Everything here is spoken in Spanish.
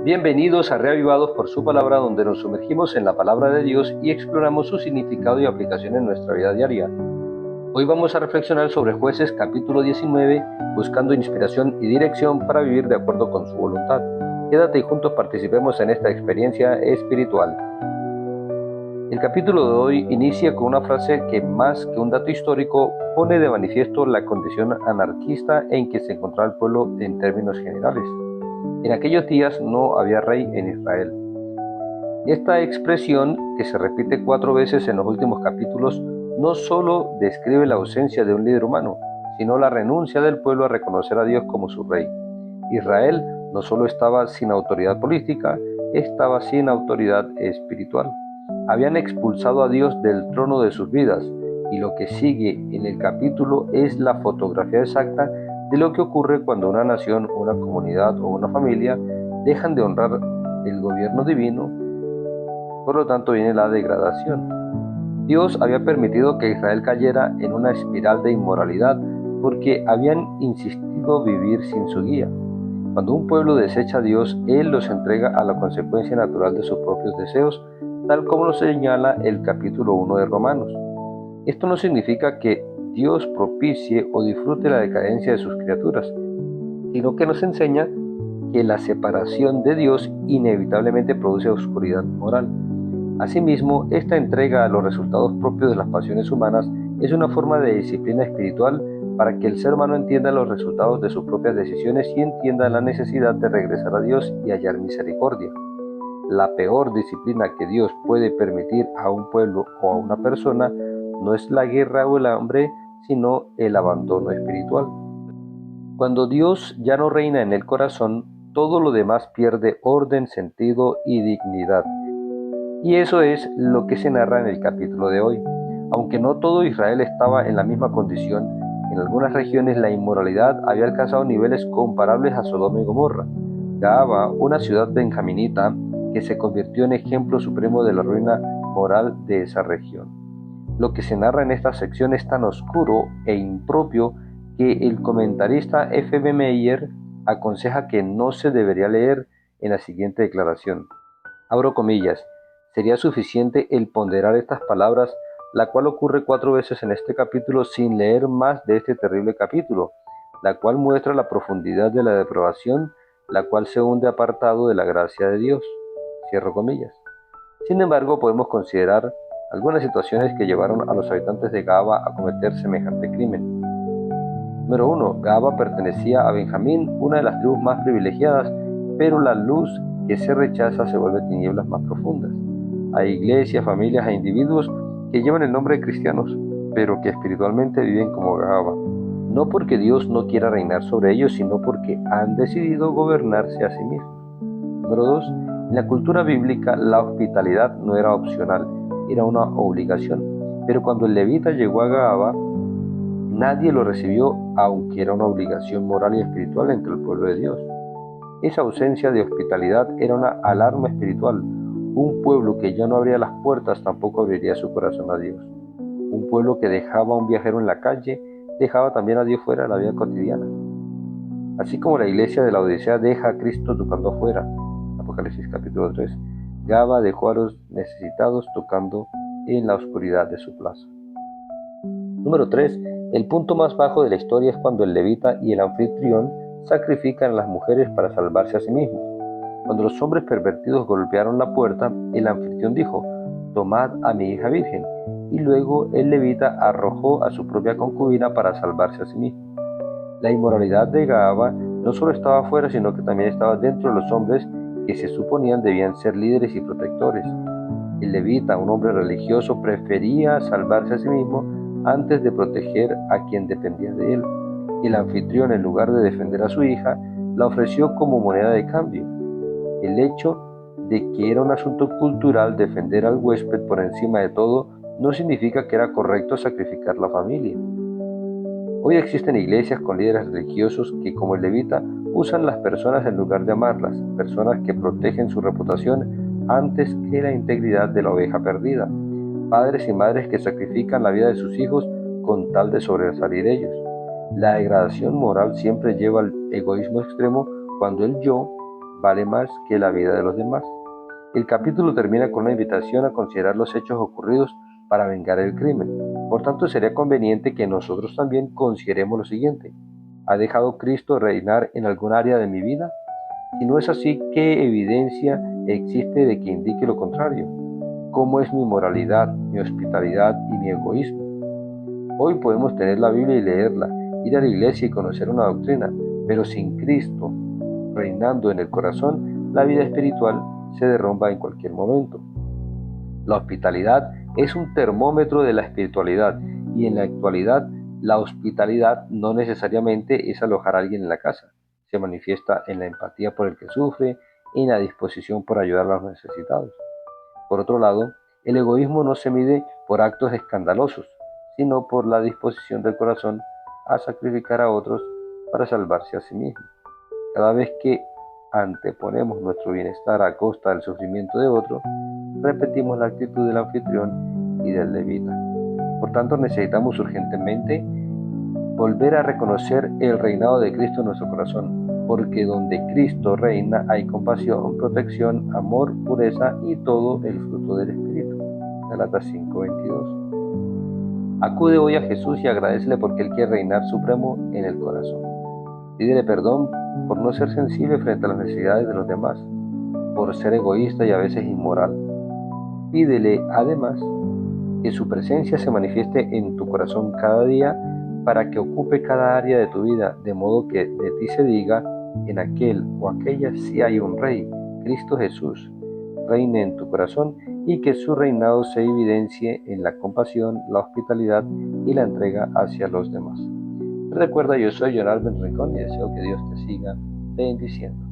Bienvenidos a Reavivados por su palabra, donde nos sumergimos en la palabra de Dios y exploramos su significado y aplicación en nuestra vida diaria. Hoy vamos a reflexionar sobre Jueces capítulo 19, buscando inspiración y dirección para vivir de acuerdo con su voluntad. Quédate y juntos participemos en esta experiencia espiritual. El capítulo de hoy inicia con una frase que, más que un dato histórico, pone de manifiesto la condición anarquista en que se encontraba el pueblo en términos generales. En aquellos días no había rey en Israel. Esta expresión, que se repite 4 veces en los últimos capítulos, no solo describe la ausencia de un líder humano, sino la renuncia del pueblo a reconocer a Dios como su rey. Israel no solo estaba sin autoridad política, estaba sin autoridad espiritual. Habían expulsado a Dios del trono de sus vidas, y lo que sigue en el capítulo es la fotografía exacta de lo que ocurre cuando una nación, una comunidad o una familia dejan de honrar el gobierno divino. Por lo tanto, viene la degradación. Dios había permitido que Israel cayera en una espiral de inmoralidad porque habían insistido vivir sin su guía. Cuando un pueblo desecha a Dios, Él los entrega a la consecuencia natural de sus propios deseos, tal como lo señala el capítulo 1 de Romanos. Esto no significa que Dios propicie o disfrute la decadencia de sus criaturas, sino que nos enseña que la separación de Dios inevitablemente produce oscuridad moral. Asimismo, esta entrega a los resultados propios de las pasiones humanas es una forma de disciplina espiritual para que el ser humano entienda los resultados de sus propias decisiones y entienda la necesidad de regresar a Dios y hallar misericordia. La peor disciplina que Dios puede permitir a un pueblo o a una persona no es la guerra o el hambre, sino el abandono espiritual. Cuando Dios ya no reina en el corazón, todo lo demás pierde orden, sentido y dignidad. Y eso es lo que se narra en el capítulo de hoy. Aunque no todo Israel estaba en la misma condición, en algunas regiones la inmoralidad había alcanzado niveles comparables a Sodoma y Gomorra. Gaaba, una ciudad benjaminita que se convirtió en ejemplo supremo de la ruina moral de esa región. Lo que se narra en esta sección es tan oscuro e impropio que el comentarista F. B. Meyer aconseja que no se debería leer en la siguiente declaración. Abro comillas. Sería suficiente el ponderar estas palabras, la cual ocurre 4 veces en este capítulo sin leer más de este terrible capítulo, la cual muestra la profundidad de la depravación, la cual se hunde apartado de la gracia de Dios. Cierro comillas. Sin embargo, podemos considerar algunas situaciones que llevaron a los habitantes de Gaaba a cometer semejante crimen. Número 1. Gaaba pertenecía a Benjamín, una de las tribus más privilegiadas, pero la luz que se rechaza se vuelve tinieblas más profundas. Hay iglesias, familias e individuos que llevan el nombre de cristianos, pero que espiritualmente viven como Gaaba. No porque Dios no quiera reinar sobre ellos, sino porque han decidido gobernarse a sí mismos. Número 2. En la cultura bíblica, la hospitalidad no era opcional, era una obligación. Pero cuando el levita llegó a Gaaba, nadie lo recibió, aunque era una obligación moral y espiritual entre el pueblo de Dios. Esa ausencia de hospitalidad era una alarma espiritual. Un pueblo que ya no abría las puertas tampoco abriría su corazón a Dios. Un pueblo que dejaba a un viajero en la calle, dejaba también a Dios fuera de la vida cotidiana. Así como la iglesia de la Odisea deja a Cristo tocando afuera, Apocalipsis capítulo 3, Gaaba dejó a los necesitados tocando en la oscuridad de su plaza. Número 3. El punto más bajo de la historia es cuando el levita y el anfitrión sacrifican a las mujeres para salvarse a sí mismos. Cuando los hombres pervertidos golpearon la puerta, el anfitrión dijo: «Tomad a mi hija virgen», y luego el levita arrojó a su propia concubina para salvarse a sí mismo. La inmoralidad de Gaaba no solo estaba afuera, sino que también estaba dentro de los hombres que se suponían debían ser líderes y protectores. El levita, un hombre religioso, prefería salvarse a sí mismo antes de proteger a quien dependía de él. El anfitrión, en lugar de defender a su hija, la ofreció como moneda de cambio. El hecho de que era un asunto cultural defender al huésped por encima de todo no significa que era correcto sacrificar la familia. Hoy existen iglesias con líderes religiosos que, como el levita, usan las personas en lugar de amarlas, personas que protegen su reputación antes que la integridad de la oveja perdida, padres y madres que sacrifican la vida de sus hijos con tal de sobresalir ellos. La degradación moral siempre lleva al egoísmo extremo cuando el yo vale más que la vida de los demás. El capítulo termina con una invitación a considerar los hechos ocurridos para vengar el crimen. Por tanto, sería conveniente que nosotros también consideremos lo siguiente. ¿Ha dejado Cristo reinar en algún área de mi vida? Si no es así, ¿qué evidencia existe de que indique lo contrario? ¿Cómo es mi moralidad, mi hospitalidad y mi egoísmo? Hoy podemos tener la Biblia y leerla, ir a la iglesia y conocer una doctrina, pero sin Cristo reinando en el corazón, la vida espiritual se derrumba en cualquier momento. La hospitalidad es un termómetro de la espiritualidad y en la actualidad la hospitalidad no necesariamente es alojar a alguien en la casa. Se manifiesta en la empatía por el que sufre, en la disposición por ayudar a los necesitados. Por otro lado, el egoísmo no se mide por actos escandalosos, sino por la disposición del corazón a sacrificar a otros para salvarse a sí mismo. Cada vez que anteponemos nuestro bienestar a costa del sufrimiento de otro, repetimos la actitud del anfitrión y del levita. Por tanto, necesitamos urgentemente volver a reconocer el reinado de Cristo en nuestro corazón, porque donde Cristo reina hay compasión, protección, amor, pureza y todo el fruto del Espíritu. Gálatas 5:22. Acude hoy a Jesús y agradécele porque Él quiere reinar supremo en el corazón. Pídele perdón por no ser sensible frente a las necesidades de los demás, por ser egoísta y a veces inmoral. Pídele, además, que su presencia se manifieste en tu corazón cada día para que ocupe cada área de tu vida, de modo que de ti se diga, en aquel o aquella sí hay un Rey, Cristo Jesús, reine en tu corazón y que su reinado se evidencie en la compasión, la hospitalidad y la entrega hacia los demás. Recuerda, yo soy John Alvin Rincón y deseo que Dios te siga bendiciendo.